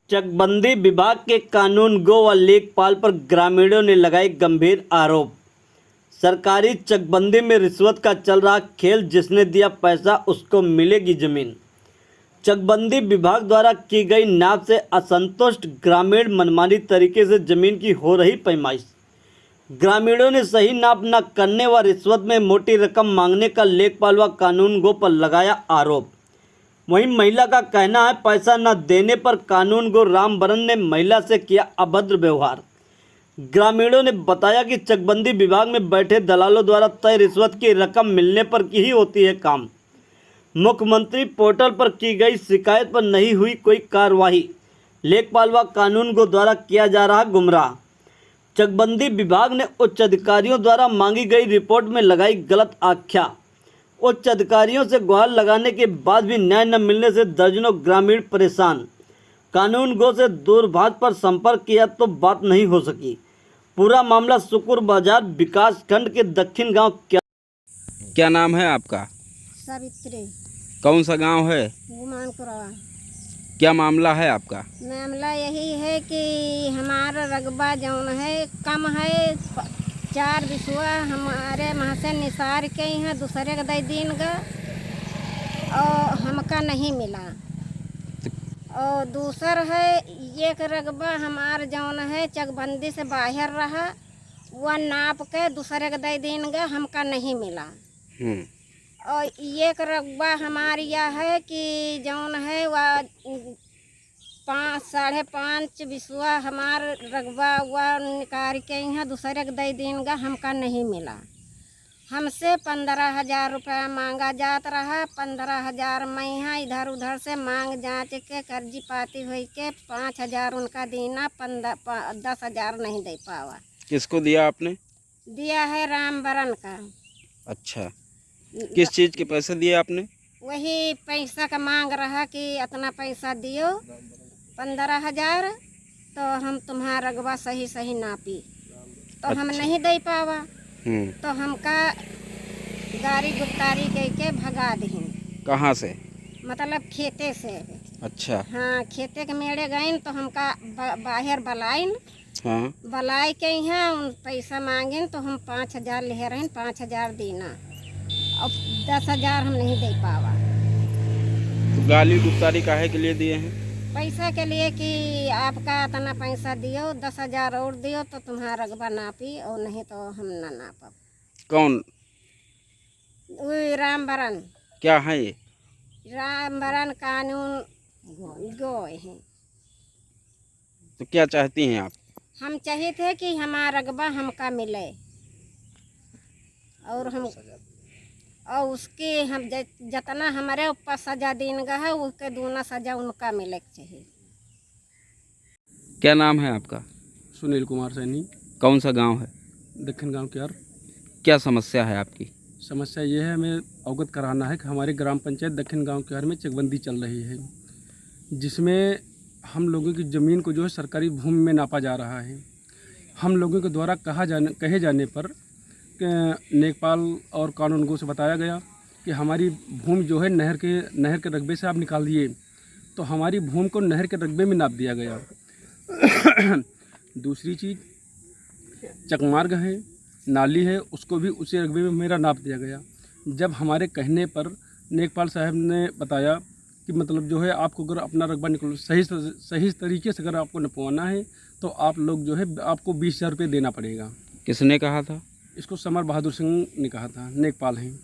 चकबंदी विभाग के कानून गो व लेखपाल पर ग्रामीणों ने लगाए गंभीर आरोप। सरकारी चकबंदी में रिश्वत का चल रहा खेल, जिसने दिया पैसा उसको मिलेगी जमीन। चकबंदी विभाग द्वारा की गई नाप से असंतुष्ट ग्रामीण मनमानी तरीके से जमीन की हो रही पैमाइश। ग्रामीणों ने सही नाप न करने व रिश्वत में मोटी रकम मांगने का लेखपाल व कानून गो पर लगाया आरोप। वहीं महिला का कहना है, पैसा न देने पर कानून गो रामबरन ने महिला से किया अभद्र व्यवहार। ग्रामीणों ने बताया कि चकबंदी विभाग में बैठे दलालों द्वारा तय रिश्वत की रकम मिलने पर ही होती है काम। मुख्यमंत्री पोर्टल पर की गई शिकायत पर नहीं हुई कोई कार्रवाई। लेखपाल व कानून गो द्वारा किया जा रहा गुमराह। चकबंदी विभाग ने उच्च अधिकारियों द्वारा मांगी गई रिपोर्ट में लगाई गलत आख्या। उच्च अधिकारियों से गुहार लगाने के बाद भी न्याय न मिलने से दर्जनों ग्रामीण परेशान। कानून गो से दूरभाष पर संपर्क किया तो बात नहीं हो सकी। पूरा मामला सुकुर बाजार विकास खंड के दक्षिण गांव। क्या नाम है आपका? सावित्री। कौन सा गांव है? गुमानपुरा। क्या मामला है आपका? मामला यही है कि हमारा रकबा जौन है कम है, 4 बिसुआ हमारे वहाँ से निसार के यहाँ दूसरे का दे दिन का और हमका नहीं मिला। और दूसर है एक रकबा हमार जौन है चकबंदी से बाहर रहा, वह नाप के दूसरे का दे दिन का हमका नहीं मिला। और एक रकबा हमारी यह है कि जौन है वह 5.5 बिसुआ हमार रकबा वह निकाल के यहाँ दूसरे के दे दिन का हमका नहीं मिला। हमसे 15,000 रुपया मांगा जात रहा। 15,000 मैं यहाँ इधर उधर से मांग जांच के कर्जी पाती हुई के 5,000 उनका देना, 10,000 नहीं दे पावा। किसको दिया आपने? दिया है रामबरन का। अच्छा, किस चीज़ के पैसे दिए आपने? वही पैसा का मांग रहा कि इतना पैसा दियो 15,000, तो हम तुम्हारा रकबा सही सही नापी, तो हम नहीं दे पावा। तो हमका गाड़ी गुप्तारी के भगा दी। कहाँ से? मतलब खेते से। अच्छा। हाँ, खेते के मेड़े गए तो हमका बाहर बलाइन। हाँ। बलाई के यहाँ उन पैसा मांगे तो हम 5,000 ले रहे, 5,000 देना, अब 10,000 हम नहीं दे पावा। तो गाली गुप्तारी काहे के लिए दिए हैं? पैसा के लिए कि आपका इतना पैसा दियो, 10,000 और दियो तो तुम्हारा रकबा नापी, और नहीं तो हम ना नापब। कौन? वही रामबरन। क्या है ये? रामबरन कानून गो है। तो क्या चाहती हैं आप? हम चाहिए थे कि हमारा रकबा हमका मिले, और उसके हम जितना हमारे ऊपर सजा देगा है उसके दूना सजा उनका मिले चाहिए। क्या नाम है आपका? सुनील कुमार सैनी। कौन सा गांव है? दक्षिण गांव के यार। क्या समस्या है आपकी? समस्या ये है, हमें अवगत कराना है कि हमारी ग्राम पंचायत दक्षिण गांव के यार में चकबंदी चल रही है, जिसमें हम लोगों की ज़मीन को जो है सरकारी भूमि में नापा जा रहा है। हम लोगों के द्वारा कहे जाने पर लेखपाल और कानून गो से बताया गया कि हमारी भूमि जो है नहर के रकबे से आप निकाल दिए, तो हमारी भूमि को नहर के रकबे में नाप दिया गया। दूसरी चीज़, चकमार्ग है, नाली है, उसको भी उसी रकबे में मेरा नाप दिया गया। जब हमारे कहने पर लेखपाल साहब ने बताया कि मतलब जो है आपको अगर अपना रकबा निकल सही तरीके से अगर आपको नपवाना है तो आप लोग जो है आपको 20,000 रुपये देना पड़ेगा। किसने कहा था? इसको समर बहादुर सिंह ने कहा था, लेखपाल हैं।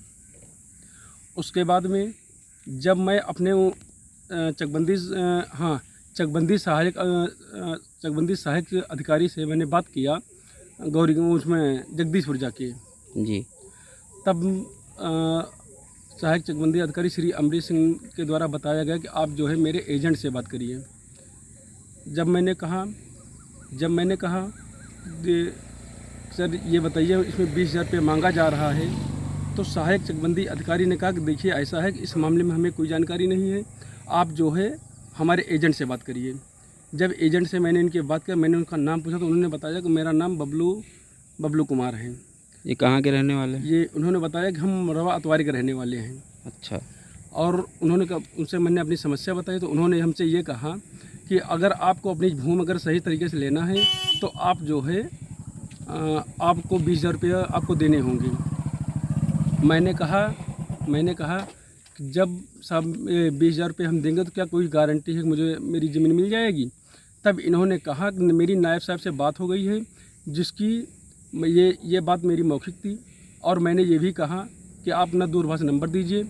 उसके बाद में जब मैं अपने चकबंदी सहायक अधिकारी से मैंने बात किया, गौरी उसमें जगदीशपुर जाके जी, तब सहायक चकबंदी अधिकारी श्री अमरीश सिंह के द्वारा बताया गया कि आप जो है मेरे एजेंट से बात करिए। जब मैंने कहा सर ये बताइए इसमें 20,000 रुपये मांगा जा रहा है, तो सहायक चकबंदी अधिकारी ने कहा कि देखिए ऐसा है कि इस मामले में हमें कोई जानकारी नहीं है, आप जो है हमारे एजेंट से बात करिए। जब एजेंट से मैंने इनकी बात किया, मैंने उनका नाम पूछा तो उन्होंने बताया कि मेरा नाम बबलू कुमार है। ये कहाँ के रहने वाले हैं? ये उन्होंने बताया कि हम रवा अतवारी के रहने वाले हैं। अच्छा। और उन्होंने उनसे मैंने अपनी समस्या बताई तो उन्होंने हमसे ये कहा कि अगर आपको अपनी भूमि अगर सही तरीके से लेना है तो आप जो है आपको 20,000 रुपया आपको देने होंगे। मैंने कहा कि जब साहब 20,000 रुपये हम देंगे तो क्या कोई गारंटी है कि मुझे मेरी ज़मीन मिल जाएगी। तब इन्होंने कहा कि मेरी नायब साहब से बात हो गई है, जिसकी ये बात मेरी मौखिक थी, और मैंने ये भी कहा कि आप अपना दूरभाष नंबर दीजिए।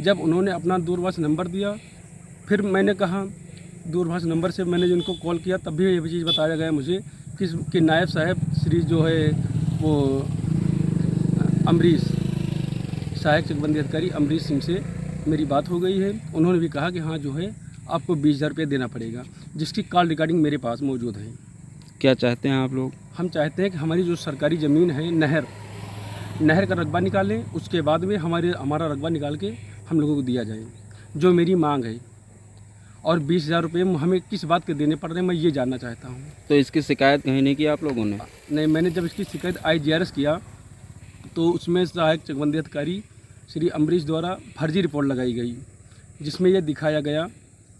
जब उन्होंने अपना दूरभाष नंबर दिया, फिर मैंने कहा दूरभाष नंबर से मैंने जिनको कॉल किया तब भी ये चीज़ बताया गया मुझे कि नायब साहब श्री जो है वो अमरीश सहायक चकबंदी अधिकारी अमरीश सिंह से मेरी बात हो गई है। उन्होंने भी कहा कि हाँ जो है आपको 20,000 रुपये देना पड़ेगा, जिसकी कॉल रिकॉर्डिंग मेरे पास मौजूद है। क्या चाहते हैं आप लोग? हम चाहते हैं कि हमारी जो सरकारी ज़मीन है नहर का रकबा निकालें, उसके बाद में हमारा रकबा निकाल के हम लोगों को दिया जाए, जो मेरी मांग है। और 20,000 रुपये हमें किस बात के देने पड़ रहे हैं, मैं ये जानना चाहता हूँ। तो इसकी शिकायत कहीं नहीं की आप लोगों ने? नहीं, मैंने जब इसकी शिकायत IGRS किया तो उसमें सहायक चकबंदी अधिकारी श्री अमरीश द्वारा फर्जी रिपोर्ट लगाई गई, जिसमें यह दिखाया गया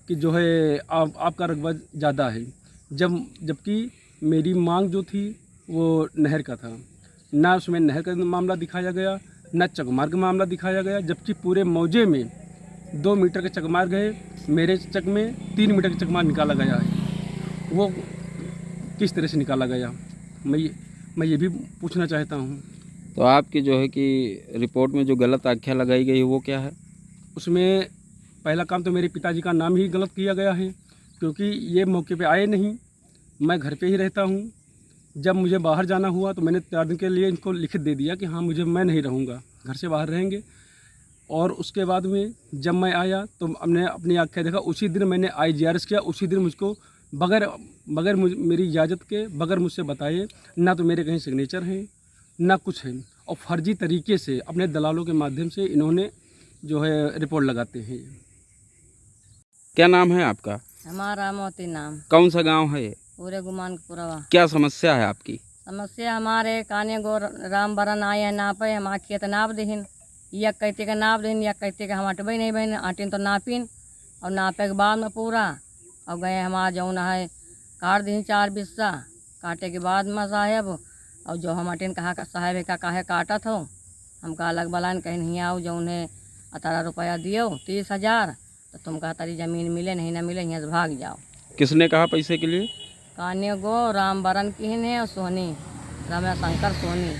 कि जो है आपका रकबा ज़्यादा है, जबकि मेरी मांग जो थी वो नहर का था। ना उसमें नहर का मामला दिखाया गया, ना चकमार्ग का मामला दिखाया गया, जबकि पूरे मौजे में 2 मीटर के चकमार्ग है, मेरे चक में 3 मीटर का चकमार्ग निकाला गया है। वो किस तरह से निकाला गया, मैं ये भी पूछना चाहता हूँ। तो आपकी जो है कि रिपोर्ट में जो गलत आख्या लगाई गई है वो क्या है? उसमें पहला काम तो मेरे पिताजी का नाम ही गलत किया गया है, क्योंकि ये मौके पे आए नहीं, मैं घर पे ही रहता हूँ। जब मुझे बाहर जाना हुआ तो मैंने 4 दिन के लिए इनको लिखित दे दिया कि हाँ मैं नहीं रहूँगा, घर से बाहर रहेंगे। और उसके बाद में जब मैं आया तो हमने अपनी आख्या देखा, उसी दिन मैंने IGRS किया। उसी दिन मुझको बगैर मेरी इजाज़त के, बगैर मुझसे बताए, ना तो मेरे कहीं सिग्नेचर हैं ना कुछ है, और फर्जी तरीके से अपने दलालों के माध्यम से इन्होंने जो है रिपोर्ट लगाते हैं। क्या नाम है आपका? हमारा मोती नाम। कौन सा गांव है ये? पूरे गुमानपुरा। क्या समस्या है आपकी? समस्या हमारे काने गो राम बरन आए हैं नापे, हम खेत नाप दीन, या कहते के नाप दीन, या कहते के हम अटबे नहीं बहन आटिन तो नापिन, और नापे के बाद में पूरा और गए हमारा जौन है काट दीन 4 बिस्सा। काटे के बाद में साहेब और जो हम अटिन कहा साहेब का काहे काटत हो, हम का अलग बलान कहीं नहीं आओ, जौन है 18 रुपया दियो 30,000, तो तुम कहा तारी ज़मीन मिले नहीं ना मिले, यहाँ से भाग जाओ। किसने कहा पैसे के लिए? कान्य गो राम बरन की है और सोनी रम्या शंकर सोनी।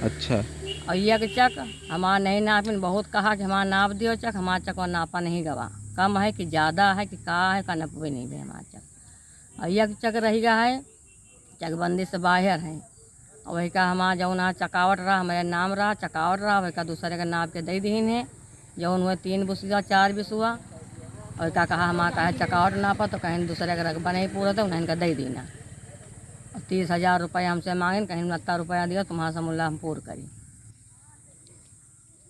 अच्छा। और ये के चक हमारा नहीं नापिन, बहुत कहा कि हमारा नाप दियो चक, हमारा चक और नापा नहीं गवा, कम है कि ज़्यादा है कि का है का नपवे नहीं भी हमारा चक। और ये चक रही गया है चकबंदी से बाहर है, और वही का हमारा जौन है चकावट रहा, हमारे नाम रहा चकावट रहा, वही का दूसरे का नाप के दे दीन है, जौन हुए 3 बिसुआ 4 बिसुआ। और का कहा हमारा कहे चकावट नापा, तो कहीं दूसरे का रकबा नहीं पूरा था, उन्हें का दे देना। और 30,000 रुपया हमसे मांगे, कहीं 69 रुपया दिया, तुम्हारा समूल्ला हम पूर करी।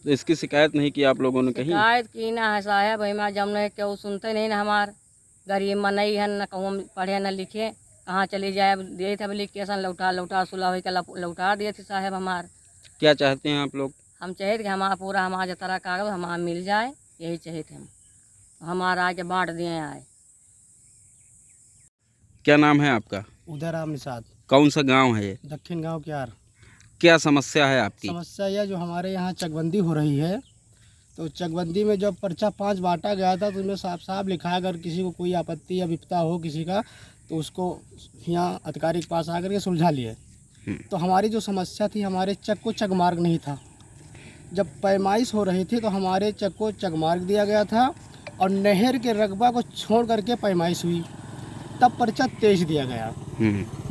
तो इसकी शिकायत नहीं की आप लोगों ने कहीं? शिकायत की ना है साहब, भाई मैं जब नहीं क्यों सुनते नहीं ना, हमार गरीब में नहीं है, न कहूँ पढ़े न लिखे, कहाँ चली जाए, दिए थे एप्लीकेशन लौटा सुलह हुई का लौटा दिए थे साहब हमार। क्या चाहते हैं आप लोग? हम चाहे कि हमारा पूरा हमारा जतरा कागज हमारा मिल जाए, यही चाहे थे हम, हमारा आके बांट दिए आए। क्या नाम है आपका? उदय राम निषाद। कौन सा गांव है ये? दक्षिण गांव क्यार। क्या समस्या है आपकी? समस्या यह जो हमारे यहाँ चकबंदी हो रही है, तो चकबंदी में जब पर्चा 5 बांटा गया था तो उसमें साफ लिखा है अगर किसी को कोई आपत्ति या विपदा हो किसी का तो उसको यहाँ अधिकारी के पास आकर के सुलझा लिए। तो हमारी जो समस्या थी, हमारे चक को चकमार्ग नहीं था। जब पैमाइश हो रही थी तो हमारे चक को चकमार्ग दिया गया था और नहर के रकबा को छोड़ करके पैमाइश हुई, तब पर्चा 23 दिया गया।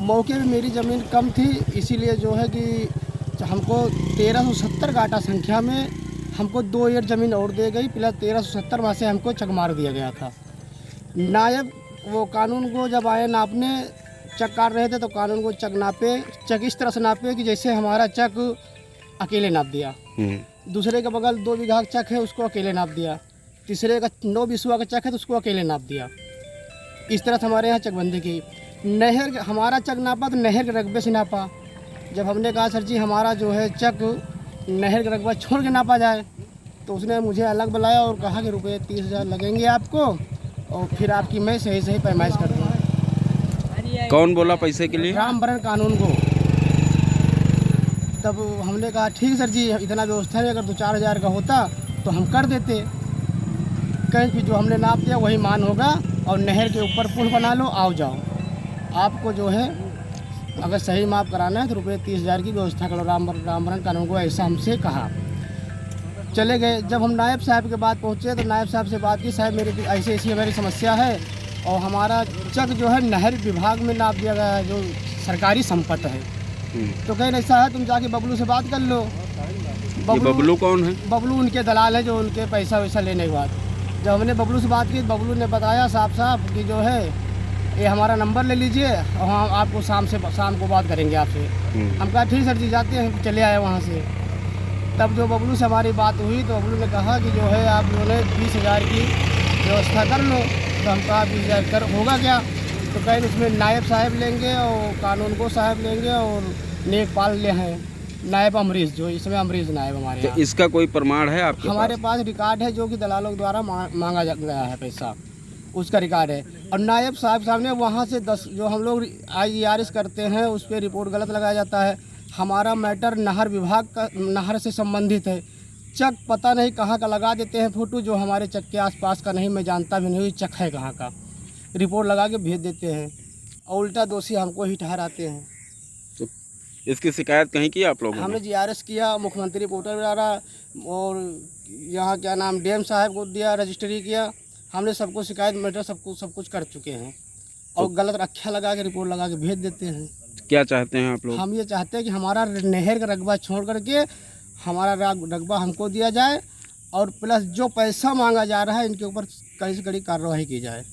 मौके पे मेरी ज़मीन कम थी, इसीलिए जो है कि हमको 1370 गाटा संख्या में हमको 2 ईयर ज़मीन और दे गई, प्लस 1370 में से हमको चक मार दिया गया था। नायब वो कानून को जब आए नापने, चक काट रहे थे तो कानून को चक नापे, चक इस तरह से नापे कि जैसे हमारा चक अकेले नाप दिया, दूसरे के बगल 2 बीघा का चक है उसको अकेले नाप दिया, तीसरे का 9 बिसुआ का चक है तो उसको अकेले नाप दिया। इस तरह से हमारे यहाँ चकबंदी की। नहर हमारा चक नापा तो नहर के रकबे से नापा। जब हमने कहा सर जी हमारा जो है चक नहर का रकबा छोड़ के नापा जाए, तो उसने मुझे अलग बुलाया और कहा कि रुपये 30,000 लगेंगे आपको और फिर आपकी मैं सही पैमाइश कर दूँ। कौन बोला पैसे के लिए? रामबरण कानून को। तब हमने कहा ठीक सर जी, इतना व्यवस्था नहीं, अगर 2-4 हज़ार का होता तो हम कर देते। कहीं कि जो हमने नाप दिया वही मान होगा और नहर के ऊपर पुल बना लो, आओ जाओ। आपको जो है अगर सही माप कराना है तो रुपये 30,000 की व्यवस्था करो। रामबरण कानून को ऐसा हमसे कहा। चले गए। जब हम नायब साहब के बाद पहुँचे तो नायब साहब से बात की, साहब मेरी ऐसी ऐसी हमारी समस्या है और हमारा चक जो है नहर विभाग में नाप दिया गया है, जो सरकारी संपत्ति है। तो कहीं ऐसा है, तुम जाके बबलू से बात कर लो। ये बबलू कौन है? बबलू उनके दलाल है, जो उनके पैसा वैसा लेने के बाद जब हमने बबलू से बात की, बबलू ने बताया साहब कि जो है ये हमारा नंबर ले लीजिए और हम आपको शाम को बात करेंगे आपसे। हम कहा ठीक सर जी, जाते हैं। चले आए वहाँ से। तब जो बबलू से हमारी बात हुई तो बबलू ने कहा कि जो है आप जो है 20,000 की व्यवस्था कर लो। तो हम कहा 20,000 कर होगा क्या? तो कहीं उसमें नायब साहब लेंगे और कानून को साहब लेंगे और नेकपाल ले हैं नायब अमरीश, जो इसमें अमरीश नायब हमारे तो यहाँ। इसका कोई प्रमाण है आपके हमारे पास रिकॉर्ड है, जो कि दलालों द्वारा मांगा गया है पैसा, उसका रिकॉर्ड है। और नायब साहब ने वहाँ से 10 जो हम लोग IERS करते हैं उस पर रिपोर्ट गलत लगाया जाता है। हमारा मैटर नहर विभाग का, नहर से संबंधित है। चक पता नहीं कहाँ का लगा देते हैं फोटो, जो हमारे चक के आसपास का नहीं, मैं जानता भी नहीं चक है कहाँ का। रिपोर्ट लगा के भेज देते हैं और उल्टा दोषी हमको ही ठहराते हैं। तो इसकी शिकायत कहीं की आप लोगों ने? हमने GRS किया, मुख्यमंत्री पोर्टल द्वारा, और यहाँ क्या नाम DM साहब को दिया, रजिस्ट्री किया। हमने सबको शिकायत मैटर सब कुछ कर चुके हैं और गलत रक्षा लगा के रिपोर्ट लगा के भेज देते हैं। क्या चाहते हैं आप लोग? हम ये चाहते हैं कि हमारा नहर का रकबा छोड़ करके हमारा रकबा हमको दिया जाए और प्लस जो पैसा मांगा जा रहा है इनके ऊपर कड़ी से कड़ी कार्रवाई की जाए।